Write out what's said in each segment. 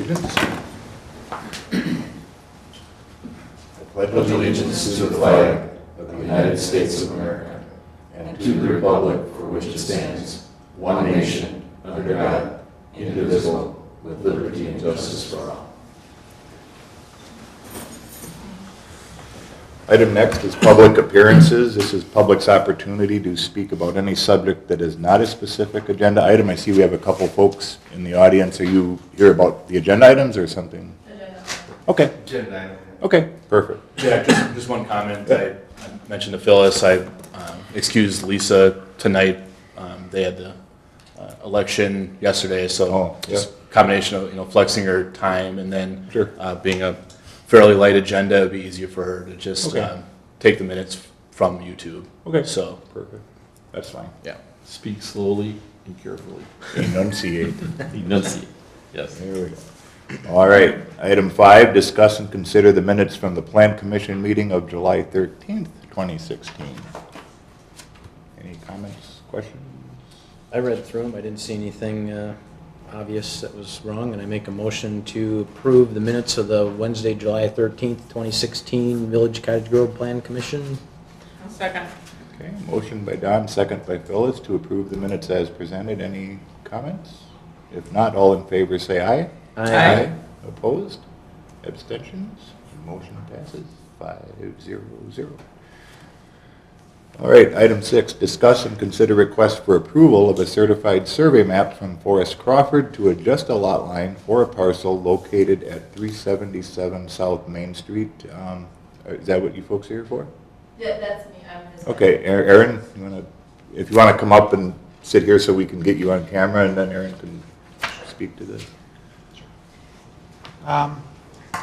allegiance. I pledge allegiance to the flag of the United States of America and to the republic for which it stands, one nation, under God, indivisible, with liberty and justice for all. Item next is public appearances. This is public's opportunity to speak about any subject that is not a specific agenda item. I see we have a couple folks in the audience. Are you here about the agenda items or something? Agenda. Okay. Agenda item. Okay, perfect. Yeah, just one comment. I mentioned to Phyllis, I excused Lisa tonight. They had the election yesterday, so just combination of flexing her time and then being a fairly light agenda, it'd be easier for her to just take the minutes from YouTube. Okay. So Perfect. That's fine. yeah. Speak slowly and carefully. Enunciate. Enunciate. Yes. There we go. All right. Item 5, discuss and consider the minutes from the Plan Commission meeting of July 13th, 2016. Any comments, questions? I read through them. I didn't see anything obvious that was wrong, and I make a motion to approve the minutes of the Wednesday, July 13th, 2016 Village Cottage Grove Plan Commission. I'll second. Okay, motion by Don, second by Phyllis to approve the minutes as presented. Any comments? If not, all in favor say aye. Aye. Opposed? Abstentions? Motion passes 5-0-0. All right, item 6, discuss and consider request for approval of a certified survey map from Forrest Crawford to adjust a lot line for a parcel located at 377 South Main Street. Is that what you folks are here for? Yeah, that's me. I'm his. Okay, Aaron, if you want to come up and sit here so we can get you on camera, and then Aaron can speak to this.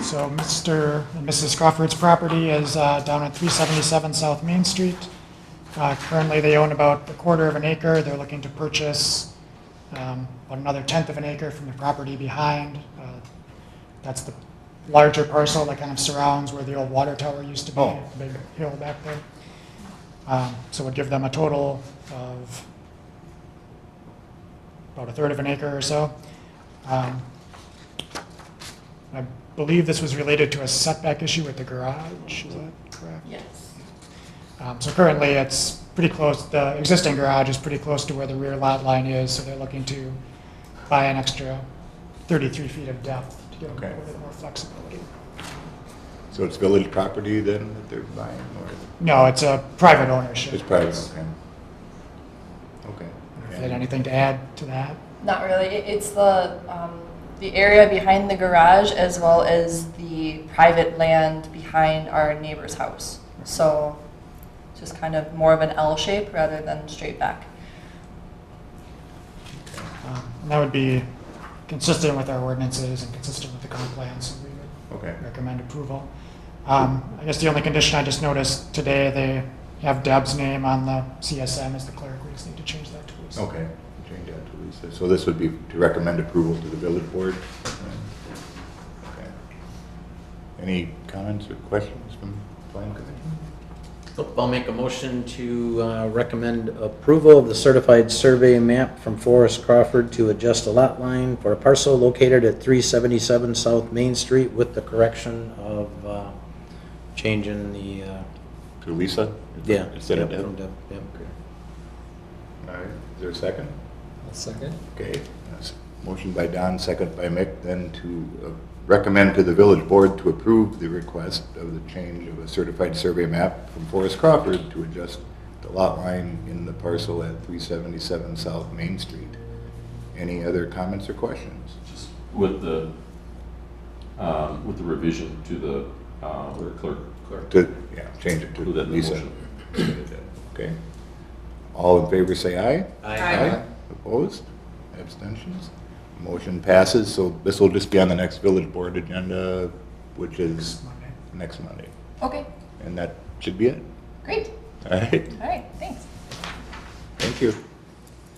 So Mr. and Mrs. Crawford's property is down at 377 South Main Street. Currently, they own about a quarter of an acre. They're looking to purchase about another tenth of an acre from the property behind. That's the larger parcel that kind of surrounds where the old water tower used to be, Oh. the big hill back there. So it would give them a total of about a third of an acre or so. I believe this was related to a setback issue with the garage, is that correct? Yes. So currently, it's pretty close, the existing garage is pretty close to where the rear lot line is, so they're looking to buy an extra 33 feet of depth to give them a little bit more flexibility. So it's village property then that they're buying, or No, it's a private ownership. it's private? Okay. If you had anything to add to that? Not really. It's the area behind the garage as well as the private land behind our neighbor's house. So just kind of more of an L shape rather than straight back. And that would be consistent with our ordinances and consistent with the comp plan, so we would recommend approval. I guess the only condition I just noticed today, they have Deb's name on the CSM as the clerk. We just need to change that to Lisa. Okay, change that to Lisa. So this would be to recommend approval to the village board? Okay. Any comments or questions from the plan commission? I'll make a motion to recommend approval of the certified survey map from Forrest Crawford to adjust a lot line for a parcel located at 377 South Main Street with the correction of changing the... To Lisa? Yeah. Instead of Yep, Deb? Deb, yep. All right, is there a second? I'll second. Okay, that's motion by Don, second by Mick, then to recommend to the village board to approve the request of the change of a certified survey map from Forrest Crawford to adjust the lot line in the parcel at 377 South Main Street. Any other comments or questions? Just with the revision to the clerk. Change it to Include that in the Lisa. motion. Okay. All in favor say aye. Aye. Opposed? Abstentions? Motion passes, so this will just be on the next village board agenda, which is Monday. next Monday. Okay. And that should be it. Great. All right, All right. Thanks. thank you.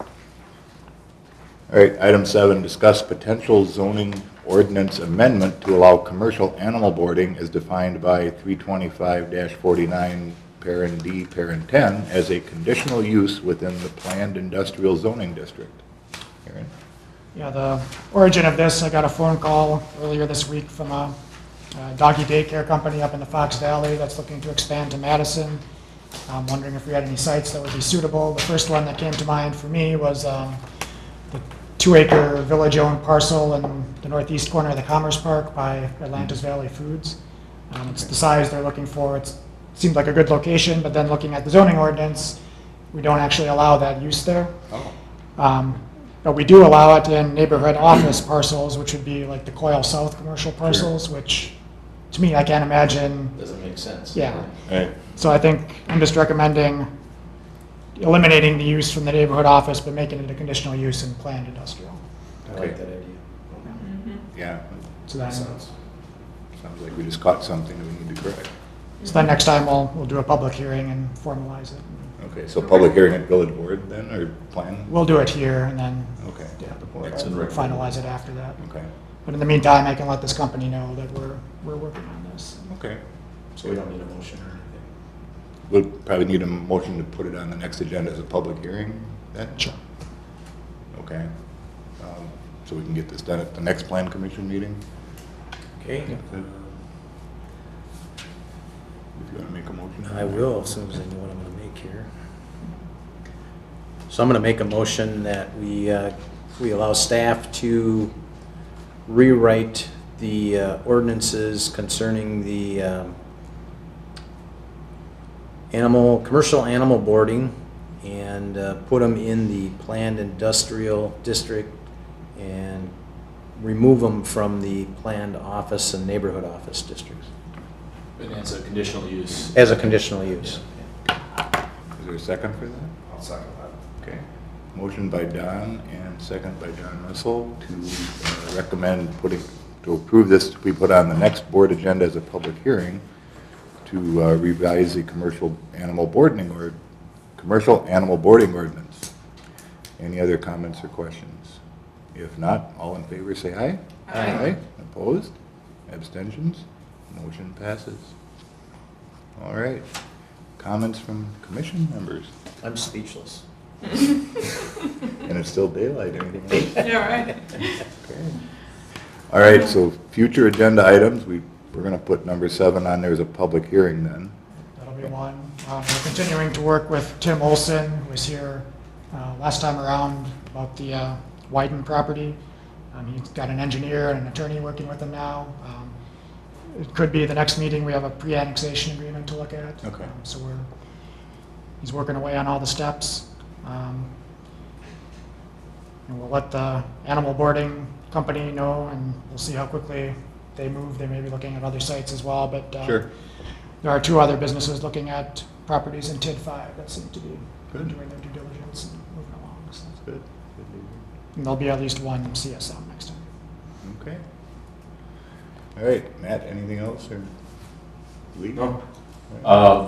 All right, item 7, discuss potential zoning ordinance amendment to allow commercial animal boarding as defined by 325-49 parent D, parent 10 as a conditional use within the planned industrial zoning district. Aaron? Yeah, the origin of this, I got a phone call earlier this week from a doggy daycare company up in the Fox Valley that's looking to expand to Madison. I'm wondering if we had any sites that would be suitable. The first one that came to mind for me was the 2-acre village-owned parcel in the northeast corner of the Commerce Park by Atlantis Valley Foods. It's the size they're looking for. It seemed like a good location, but then looking at the zoning ordinance, we don't actually allow that use there. But we do allow it in neighborhood office parcels, which would be like the Coyle South commercial parcels, which, to me, I can't imagine. Doesn't make sense. Yeah. Right. So I think I'm just recommending eliminating the use from the neighborhood office, but making it a conditional use in planned industrial. I like that idea. Yeah, So then, sounds like we just caught something that we need to correct. so then next time we'll do a public hearing and formalize it. Okay, so public hearing at village board then, or plan? We'll do it here and then Okay. yeah, That's in record. finalize it after that. Okay, But in the meantime, I can let this company know that we're working on this. okay. So we don't need a motion or anything. We'll probably need a motion to put it on the next agenda as a public hearing then? Sure. Okay. So we can get this done at the next plan commission meeting? Okay. Good. If you want to make a motion? I will, as soon as I know what I'm gonna make here. So I'm gonna make a motion that we allow staff to rewrite the ordinances concerning the commercial animal boarding and put them in the planned industrial district and remove them from the planned office and neighborhood office districts And it's a conditional use. as a conditional use. Is there a second for that? I'll second that. Okay. Motion by Don and second by John Russell to recommend to approve this to be put on the next board agenda as a public hearing to revise the commercial animal boarding ordinance. Any other comments or questions? If not, all in favor say aye. Aye. Opposed? Abstentions? Motion passes. All right. Comments from commission members? I'm speechless. And it's still daylight, anything else? Yeah, right. Okay. All right, so future agenda items, we're going to put number 7 on there as a public hearing then. That'll be one. We're continuing to work with Tim Olson, who was here last time around about the Wyden property. He's got an engineer and an attorney working with him now. It could be the next meeting, we have a pre-annexation agreement to look at. Okay. So he's working away on all the steps. And we'll let the animal boarding company know, and we'll see how quickly they move. They may be looking at other sites as well, but Sure. there are 2 other businesses looking at properties in TID 5 that seem to be Good. doing their due diligence and moving along. So, Good. and there'll be at least one CSM next time. Okay. All right, Matt, anything else or Lee? No.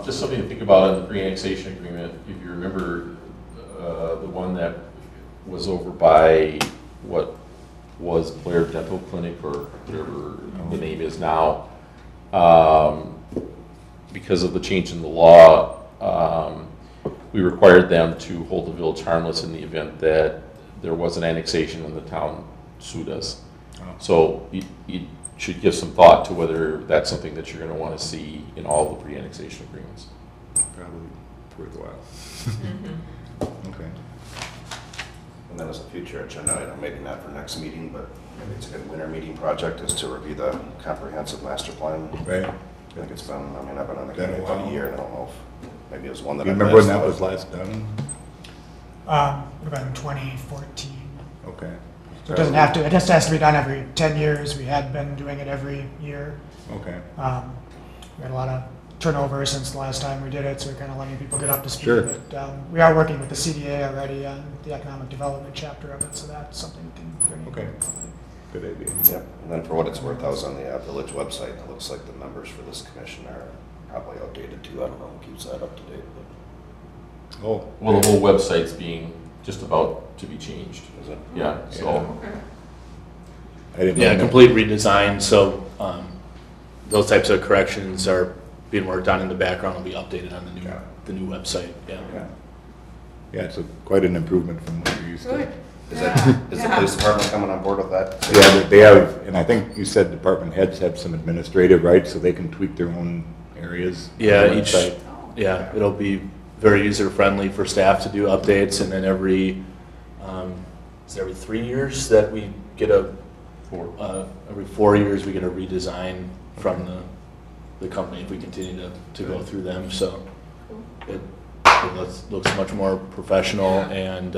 Just something to think about in the pre-annexation agreement. If you remember, the one that was over by what was Blair Dental Clinic or whatever the name is now, because of the change in the law, we required them to hold the village harmless in the event that there was an annexation and the town sued us. Oh. So you should give some thought to whether that's something that you're going to want to see in all the pre-annexation agreements. Probably worthwhile. Okay. And then as a future agenda item, maybe not for next meeting, but maybe it's a good winter meeting project, is to review the comprehensive master plan. Right. I think it's been, I've been on the Been a committee about while. a year, and I don't know if, maybe it was one that Do I you remember when missed, that but- was last done? Would have been 2014. Okay. So it doesn't have to, it just has to be done every 10 years. We had been doing it every year. Okay. We had a lot of turnover since the last time we did it, so we're kind of letting people get up to speed. Sure. But we are working with the CDA already on the economic development chapter of it, so that's something we can bring in. Okay. Good idea. Yep, and then for what it's worth, I was on the village website, and it looks like the numbers for this commission are probably outdated too. I don't know who keeps that up to date, but Oh. Well, the whole website's being just about to be changed. is it? Yeah, so. I didn't know Yeah, that. complete redesign, so those types of corrections are being worked on in the background, will be updated on Yeah. the new website, yeah. Yeah. Yeah, it's quite an improvement from what we used to. Good. Is the police department coming on board with that? Yeah, they have, and I think you said department heads have some administrative rights, so they can tweak their own areas. on Yeah, the each, website. yeah, it'll be very user-friendly for staff to do updates, and then it's every 3 years that we get every 4 years, we get a redesign from the company if we continue to go through them, so it looks much more professional, and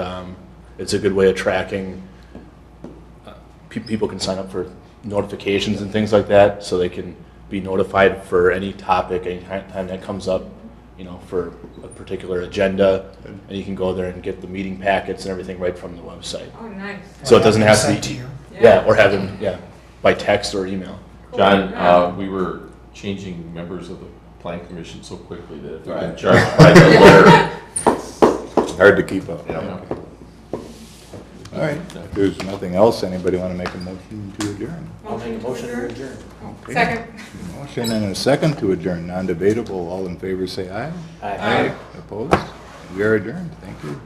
it's a good way of tracking. People can sign up for notifications and things like that, so they can be notified for any topic, anytime that comes up, for a particular agenda, and you can go there and get the meeting packets and everything right from the website. Oh, nice. So it doesn't have to Sent be, you. yeah, or have them, by text or email. John, we were changing members of the plan commission so quickly that if we've been charged by the letter. Hard to keep up. Yeah. All right, if there's nothing else, anybody want to make a motion to adjourn? I'll make a motion to adjourn. Okay. Second. Motion and a second to adjourn, non-debatable, all in favor say aye. Aye. Opposed? We are adjourned, thank you.